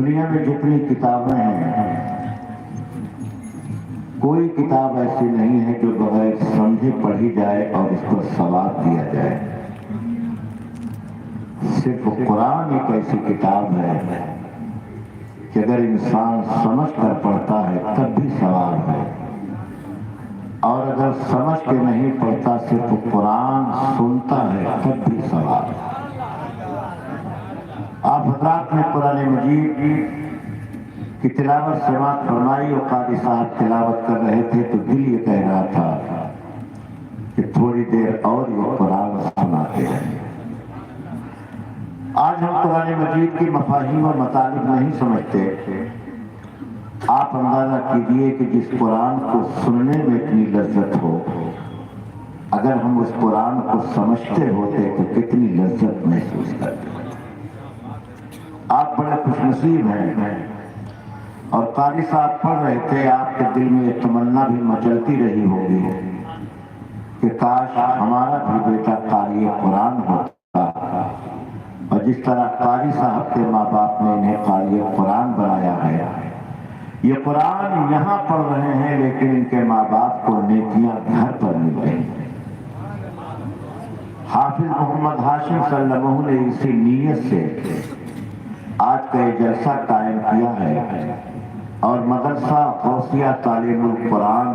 دنیا میں جتنی کتابیں ہیں کوئی کتاب ایسی نہیں ہے جو بغیر سمجھے پڑھی جائے اور اس پر ثواب دیا جائے. صرف قرآن ایک ایسی کتاب ہے کہ اگر انسان سمجھ کر پڑھتا ہے تب بھی ثواب ہے، اور اگر سمجھ کے نہیں پڑھتا صرف قرآن سنتا ہے تب بھی ثواب ہے. آپ حضرات نے قرآن مجید کی تلاوت سماعت فرمائی اور قاری صاحب تلاوت کر رہے تھے تو دل یہ کہہ رہا تھا کہ تھوڑی دیر اور یہ قرآن سناتے ہیں. آج ہم قرآن مجید کی مفاہیم و مطالب نہیں سمجھتے. آپ اندازہ کیجئے کہ جس قرآن کو سننے میں اتنی لذت ہو، اگر ہم اس قرآن کو سمجھتے ہوتے تو کتنی لذت محسوس کرتے. آپ بڑے خوش نصیب ہیں. اور قاری صاحب پڑھ رہے تھے، آپ کے دل میں یہ تمنا بھی مچلتی رہی ہوگی کہ کاش ہمارا بھی بیٹا قاری قرآن ہوتا، اور جس طرح قاری صاحب کے ماں باپ نے انہیں قاری قرآن بنایا ہے. یہ قرآن یہاں پڑھ رہے ہیں لیکن ان کے ماں باپ کو نیکیاں گھر پر مل رہی ہیں. حافظ محمد ہاشم صلی اللہ علیہ وسلم نے اسی نیت سے آج کا یہ جلسہ قائم کیا ہے، اور مدرسہ غوثیہ تعلیم القرآن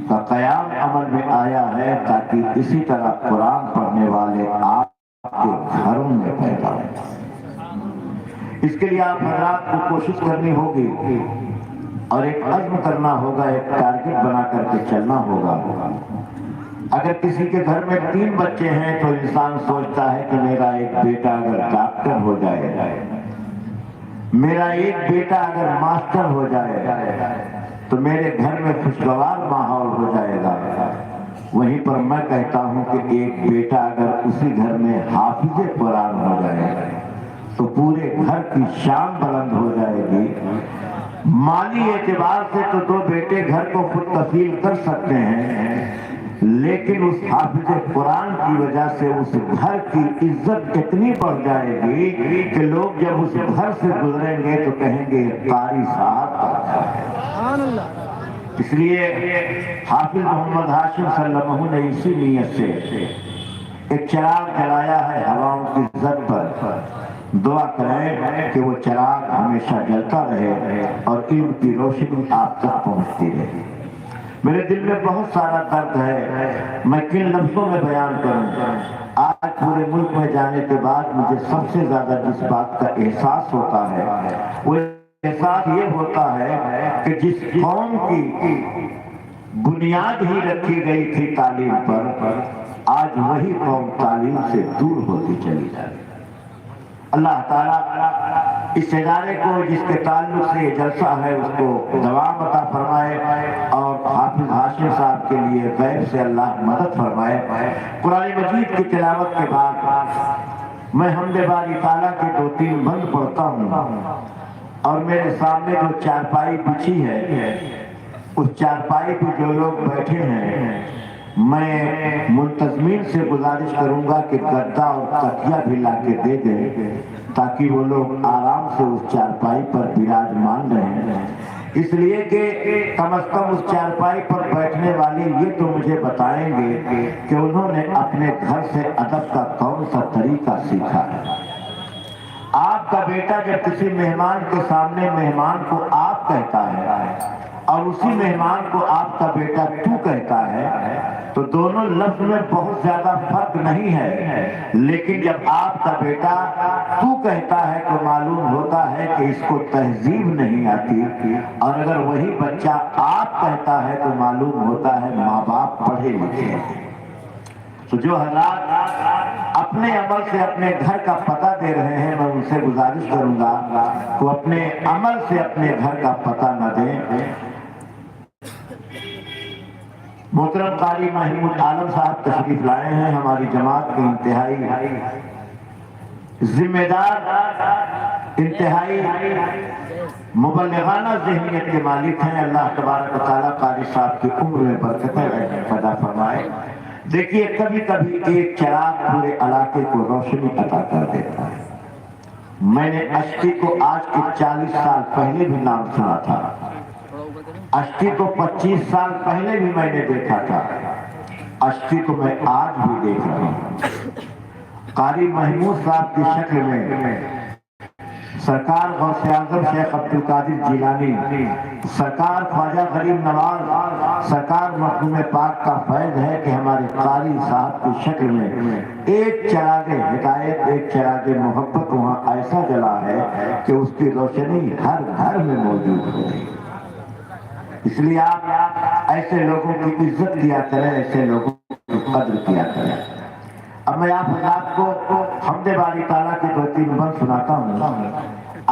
کا قیام عمل میں آیا ہے تاکہ اسی طرح قرآن پڑھنے والے آپ کے گھروں میں پیدا ہوں. اس کے لیے آپ حضرات کو کوشش کرنی ہوگی اور ایک عزم کرنا ہوگا، ایک ٹارگٹ بنا کر کے چلنا ہوگا. اگر کسی کے گھر میں 3 بچے ہیں تو انسان سوچتا ہے کہ میرا ایک بیٹا اگر ڈاکٹر ہو جائے، میرا ایک بیٹا اگر ماسٹر ہو جائے تو میرے گھر میں خوشگوار ماحول ہو جائے گا. وہیں پر میں کہتا ہوں کہ ایک بیٹا اگر اسی گھر میں حافظ قرآن ہو جائے تو پورے گھر کی شان بلند ہو جائے گی. مالی اعتبار سے تو 2 بیٹے گھر کو خود کفیل کر سکتے ہیں، لیکن اس حافظ قرآن کی وجہ سے اس گھر کی عزت اتنی بڑھ جائے گی کہ لوگ جب اس گھر سے گزریں گے تو کہیں گے قاری صاحب. اس لیے حافظ محمد ہاشم صلی اللہ علیہ وسلم نے اسی نیت سے ایک چراغ جلایا ہے ہواؤں کی زد پر. دعا کریں کہ وہ چراغ ہمیشہ جلتا رہے اور علم کی روشنی آپ تک پہنچتی رہے. میرے دل میں بہت سارا درد ہے، میں کن لفظوں میں بیان کروں. آج پورے ملک میں جانے کے بعد مجھے سب سے زیادہ جس بات کا احساس ہوتا ہے وہ احساس یہ ہوتا ہے کہ جس قوم کی بنیاد ہی رکھی گئی تھی تعلیم پر، آج وہی قوم تعلیم سے دور ہوتی چلی جا رہی ہے. اللہ تعالیٰ اس ادارے کو جس کے تعلق سے یہ جلسہ ہے اس کو دوام عطا فرمائے، اور حافظ ہاشم صاحب کے لیے غیب سے اللہ مدد فرمائے. قرآن مجید کی تلاوت کے بعد میں حمد باری تعالیٰ کے 2-3 بند پڑھتا ہوں، اور میرے سامنے جو چارپائی بچھی ہے اس چارپائی پہ جو لوگ بیٹھے ہیں میں منتظمین سے گزارش کروں گا کہ گدا اور تکیہ بھی لا کے دے دیں تاکہ وہ لوگ آرام سے اس چارپائی پر براجمان رہیں. اس لیے کہ کم از کم اس چارپائی پر بیٹھنے والے یہ تو مجھے بتائیں گے کہ انہوں نے اپنے گھر سے ادب کا کون سا طریقہ سیکھا ہے. آپ کا بیٹا جب کسی مہمان کے سامنے مہمان کو آپ کہتا ہے اور اسی مہمان کو آپ کا بیٹا تو کہتا ہے تو دونوں لفظ میں بہت زیادہ فرق نہیں ہے، لیکن جب آپ کا بیٹا تو کہتا ہے تو معلوم ہوتا ہے کہ اس کو تہذیب نہیں آتی، اور اگر وہی بچہ آپ کہتا ہے تو معلوم ہوتا ہے ماں باپ پڑھے لکھے ہیں. تو جو حضرات اپنے عمل سے اپنے گھر کا پتہ دے رہے ہیں میں ان سے گزارش کروں گا کہ اپنے عمل سے اپنے گھر کا پتہ نہ دیں. محترم قاری محمود عالم صاحب تشریف لائے ہیں، ہماری جماعت کے انتہائی ذمہ دار، انتہائی مبلغانہ ذہنیت کے مالک ہیں. اللہ تبارک و تعالیٰ قاری صاحب کی عمر میں برکتیں پیدا فرمائے. دیکھیے کبھی کبھی ایک چراغ پورے علاقے کو روشنی عطا کر دیتا ہے. میں نے اشٹی کو آج کے 40 سال پہلے بھی نام سنا تھا، اشٹی کو 25 سال پہلے بھی میں نے دیکھا تھا، اشٹی کو میں آج بھی دیکھ رہا ہوں۔ قاری محمود صاحب کی شکل میں سرکار غوث اعظم شیخ عبد القادر جیلانی، سرکار خواجہ غریب نواز، سرکار مرحوم پاک کا فیض ہے کہ ہمارے قاری صاحب کی شکل میں ایک چراغ ہدایت، ایک چراغ محبت وہاں ایسا جلا ہے کہ اس کی روشنی ہر گھر میں موجود ہے۔ اس لیے آپ ایسے لوگوں کی عزت کیا کریں، ایسے لوگوں کی قدر کیا کریں۔ اب میں آپ حضرات کو حمد باری تعالیٰ کی 2-3 بند سناتا ہوں،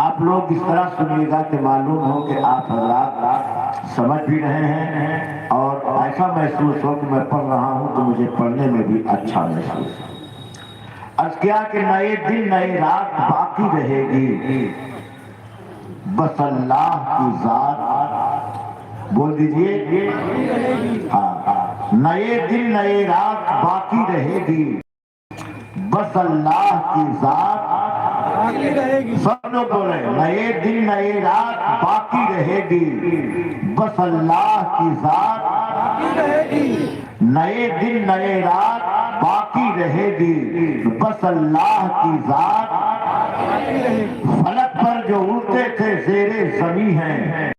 آپ لوگ اس طرح سنیے گا کہ معلوم ہو کہ آپ حضرات سمجھ بھی رہے ہیں اور ایسا محسوس ہو کہ میں پڑھ رہا ہوں تو مجھے پڑھنے میں بھی اچھا محسوس ہو۔ عرض کیا کہ نئے دن نئے رات باقی رہے گی، بس اللہ کی ذات، بول دیجئے ہاں، نئے دن نئے رات باقی رہے گی، بس اللہ کی ذات باقی رہے گی۔ سب لوگ بولے نئے دن نئے رات باقی رہے گی، بس اللہ کی ذات باقی رہے گی۔ نئے دن نئے رات باقی رہے گی، بس اللہ کی ذات باقی رہے گی۔ فلک پر جو اڑتے تھے زیر زمیں ہیں،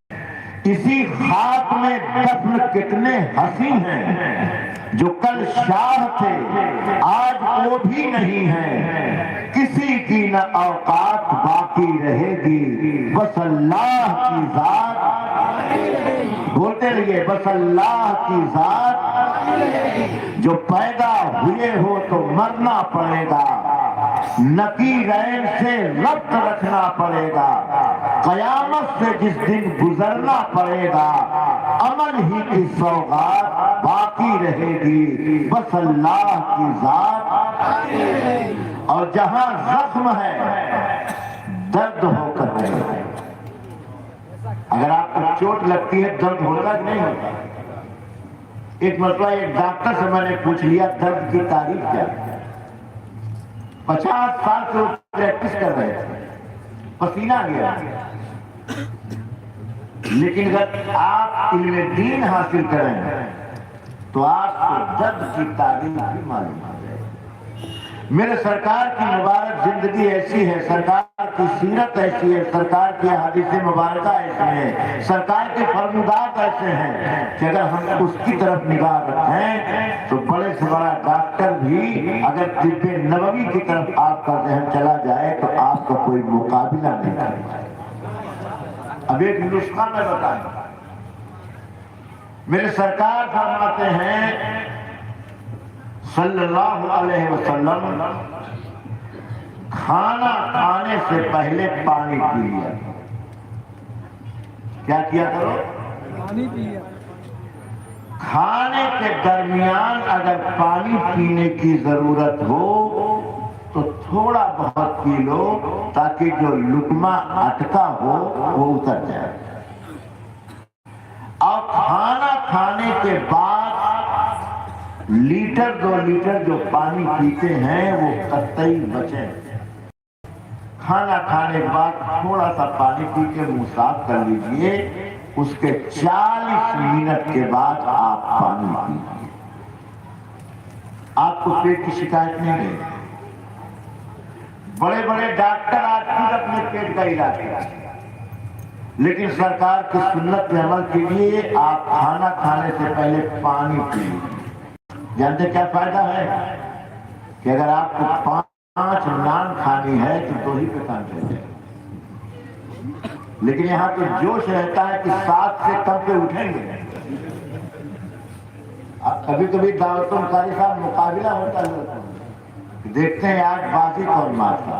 اسی خاک میں دفن کتنے حسین ہیں، جو کل شاہ تھے آج وہ بھی نہیں ہیں، کسی کی نہ اوقات باقی رہے گی، بس اللہ کی ذات، بولتے رہیے بس اللہ کی ذات، جو پیدا ہوئے ہو تو مرنا پڑے گا، نکیرین سے ربط رکھنا پڑے گا، قیامت سے جس دن گزرنا پڑے گا، عمل ہی کی سوغات باقی رہے گی، بس اللہ کی ذات۔ اور جہاں زخم ہے درد ہو کر رہے، اگر آپ کو چوٹ لگتی ہے درد ہوتا کہ نہیں ہوتا؟ ایک مرتبہ ایک ڈاکٹر سے میں نے پوچھ لیا درد کی تعریف کیا ہے؟ 50 سال سے وہ پریکٹس کر رہے تھے، پسینہ گیا، لیکن اگر آپ علم دین حاصل کریں تو آپ کو درد کی تعریف بھی معلوم ہو جائے۔ میرے سرکار کی مبارک زندگی ایسی ہے، سرکار کی سیرت ایسی ہے، سرکار کی حدیث مبارکہ ایسی ہے، سرکار کے فرمودات ایسے ہیں کہ اگر ہم اس کی طرف نگاہ رکھیں تو بڑے سے بڑا ڈاکٹر بھی اگر طب نبوی کی طرف آپ کا ذہن چلا جائے تو آپ کا کوئی مقابلہ نہیں کر پائے۔ اب ایک نسخہ میں بتائیں، میرے سرکار فرماتے ہیں صلی اللہ علیہ وسلم، کھانا کھانے سے پہلے پانی پی لیا۔ کیا کیا کرو؟ پانی پیا۔ کھانے کے درمیان اگر پانی پینے کی ضرورت ہو تو تھوڑا بہت پی لو تاکہ جو لقمہ اٹکا ہو وہ اتر جائے، اور کھانا کھانے کے بعد لیٹر 2 لیٹر جو پانی پیتے ہیں وہ قطعی بچیں۔ کھانا کھانے کے بعد تھوڑا سا پانی پی کے منہ صاف کر لیجئے، اس کے 40 منٹ کے بعد آپ پانی پیجئے، آپ کو پیٹ کی شکایت نہیں ہے۔ بڑے بڑے ڈاکٹر آج خود اپنے پیٹ کا علاج کرتے ہیں، لیکن سرکار کی سنت پہ عمل کیجیے، آپ کھانا کھانے سے پہلے پانی پیجیے۔ جانتے کیا فائدہ ہے؟ کہ اگر آپ کو 5 نان کھانی ہے تو 2 ہی پہ کام چل جائے، لیکن یہاں تو جوش رہتا ہے کہ 7 سے کم پہ اٹھیں گے۔ اب کبھی کبھی دعوتوں قاری صاحب مقابلہ ہوتا ہے، دیکھتے ہیں آج بازی کون مارتا۔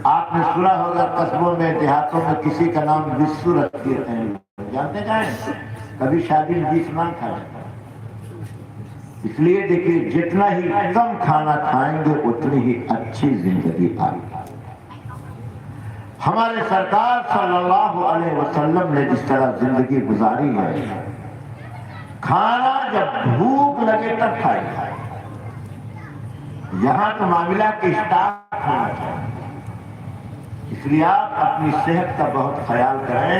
آپ نے سنا ہوگا قصبوں میں دیہاتوں میں کسی کا نام بسو رکھ دیتے ہیں، جانتے جائیں کبھی شادی میں 20 نان کھا جاتا ہے۔ اس لیے دیکھیے جتنا ہی کم کھانا کھائیں گے اتنی ہی اچھی زندگی آئے گی۔ ہمارے سرکار صلی اللہ علیہ وسلم نے جس طرح زندگی گزاری ہے، کھانا جب بھوک لگے تب کھائے، یہاں تو معاملہ کی اسٹارٹ ہونا چاہیے۔ اس لیے آپ اپنی صحت کا بہت خیال کریں۔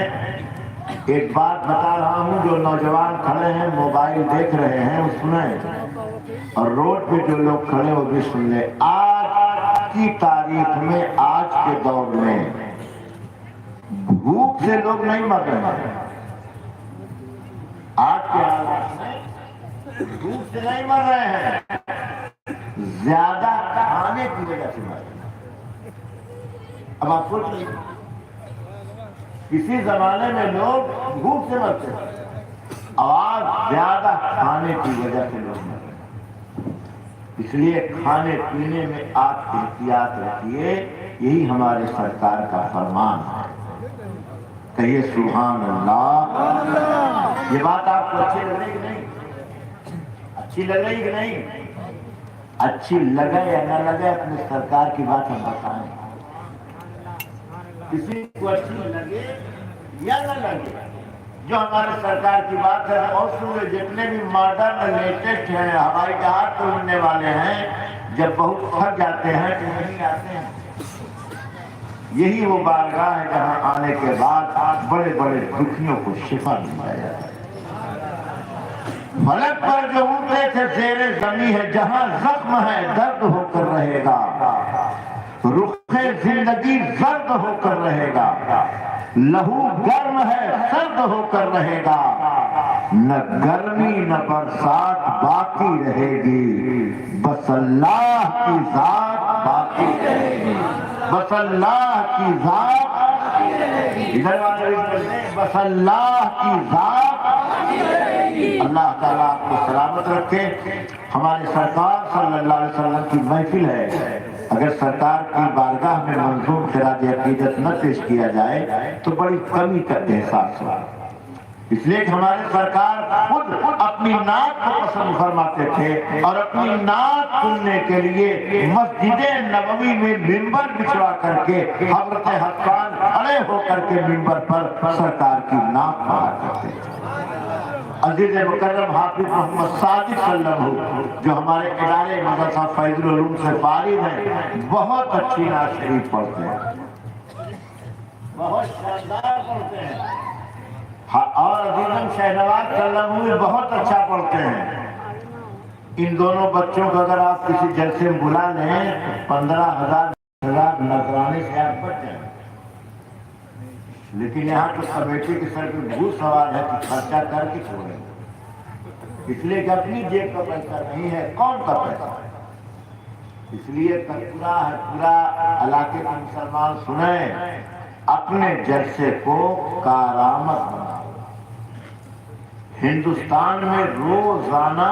ایک بات بتا رہا ہوں، جو نوجوان کھڑے ہیں موبائل دیکھ رہے ہیں وہ سنیں، اور روڈ پہ جو لوگ کھڑے وہ بھی سن لیں۔ آج کی تاریخ میں، آج کے دور میں بھوک سے لوگ نہیں مر رہے ہیں۔ آج کے حالات میں بھوک سے نہیں مر رہے ہیں، زیادہ کھانے کی وجہ سے مر رہے ہیں۔ اب آپ سوچ رہے ہیں کسی زمانے میں لوگ بھوک سے مرتے ہیں، اور زیادہ کھانے کی وجہ سے لوگ مر رہے ہیں۔ اس لیے کھانے پینے میں آپ احتیاط رکھیے، یہی ہمارے سرکار کا فرمان ہے۔ کہیے سبحان اللہ۔ یہ بات آپ کو اچھی لگ رہی کہ نہیں؟ اچھی لگ رہی کہ نہیں؟ اچھی لگے یا نہ لگے، اپنے سرکار کی بات ہم بتائیں۔ کسی کو اچھی لگے یا نہ لگے، جو ہمارے سرکار کی بات ہے، اور سنو جتنے بھی ماڈرن لیٹسٹ ہیں، ہوائی جہاز تو اڑنے والے ہیں، جب بہت تھک جاتے ہیں تو نہیں آتے ہیں۔ یہی وہ بارگاہ ہے جہاں آنے کے بعد بڑے بڑے دکھیوں کو شفا مل جاتا ہے۔ فلک پر جو اڑتے تھے زیر زمیں ہے، جہاں زخم ہے درد ہو کر رہے گا، رخ زندگی زرد ہو کر رہے گا، لہو گرم ہے سرد ہو کر رہے گا، نہ گرمی نہ برسات باقی رہے گی، بس اللہ کی ذات باقی رہے گی، بس اللہ کی ذات، ادھر والے بس اللہ کی ذات۔ اللہ تعالیٰ آپ کو سلامت رکھے۔ ہمارے سرکار صلی اللہ علیہ وسلم کی محفل ہے، اگر سرکار کی بارگاہ میں منظوم خراج عقیدت نہ پیش کیا جائے تو بڑی کمی کا احساس ہوا۔ اس لیے کہ ہمارے سرکار خود اپنی نعت کو پسند فرماتے تھے، اور اپنی نعت سننے کے لیے مسجد نبوی میں منبر بچھوا کر کے حضرت حسان کھڑے ہو کر کے منبر پر سرکار کی نعت پڑھا کرتے تھے۔ عزیز مکرم حافظ محمد صادق صلی اللہ علیہ وسلم جو ہمارے ادارے مدرسہ فیض العلوم سے فارغ ہیں، بہت اچھی نعت شریف پڑھتے ہیں، بہت شاندار پڑھتے ہیں، اور عزیزم شہنواز صلی اللہ علیہ وسلم بہت اچھا پڑھتے ہیں۔ ان دونوں بچوں کو اگر آپ کسی جلسے میں بلا لیں تو 15,000 نذرانے سے آپ بچ جائیں، لیکن یہاں تو کمیٹی کے سر پہ بھوت سوال ہے کہ خرچہ کر کے چھوڑیں، اس لیے کہ اپنی جیب کا پیسہ نہیں ہے، کون کا پیسہ ہے؟ اس لیے پورا علاقے کے مسلمان سنیں، اپنے جلسے کو کارآمد بناؤ۔ ہندوستان میں روزانہ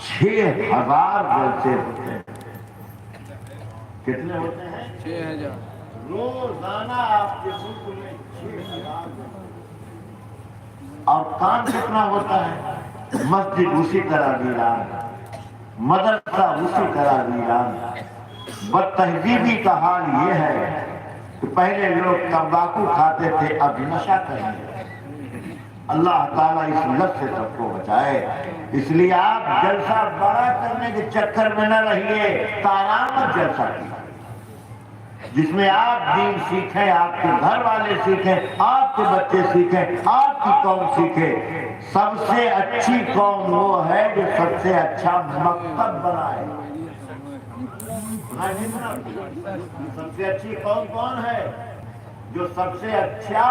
6,000 جلسے ہوتے ہیں۔ کتنے ہوتے ہیں؟ 6,000 روزانہ آپ کے ملک میں 6,000۔ اور کام کتنا ہوتا ہے؟ مسجد اسی طرح ویران، مدرسہ اسی طرح ویران۔ بدتہذیبی کا حال یہ ہے کہ پہلے لوگ تمباکو کھاتے تھے، اب نشہ کریں۔ اللہ تعالیٰ اس لت سے سب کو بچائے۔ اس لیے آپ جلسہ بڑا کرنے کے چکر میں نہ رہیے، کارآمد جلسہ کیجیے، جس میں آپ دین سیکھیں، آپ کے گھر والے سیکھیں، آپ کے بچے سیکھیں، آپ کی قوم سیکھے۔ سب سے اچھی قوم وہ ہے جو سب سے اچھا مکتب بنائے۔ سب سے اچھی قوم کون ہے؟ جو سب سے اچھا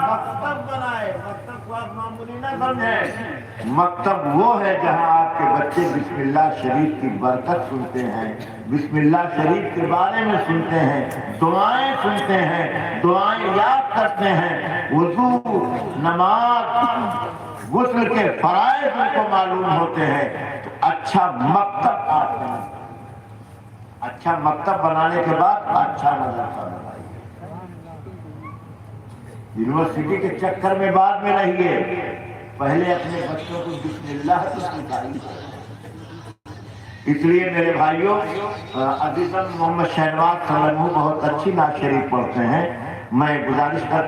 مکتب بنائے۔ مکتب کو آپ معمولی نہ سمجھیں، مکتب وہ ہے جہاں آپ کے بچے بسم اللہ شریف کی برکت سنتے ہیں، بسم اللہ شریف کے بارے میں سنتے ہیں، دعائیں سنتے ہیں، دعائیں یاد کرتے ہیں، وضو، نماز، غسل کے فرائض ان کو معلوم ہوتے ہیں۔ تو اچھا مکتب آپ بنائیں۔ اچھا مکتب بنانے کے بعد اچھا مدرسہ بنائیے۔ یونیورسٹی کے چکر میں بعد میں رہیے، پہلے اپنے بچوں کو بسم اللہ تو سکھائیے۔ اس لیے میرے بھائیوں، عزیزم محمد شہنواز صلی اللہ علیہ وسلم بہت اچھی نعت شریف پڑھتے ہیں، میں گزارش کرتا ہوں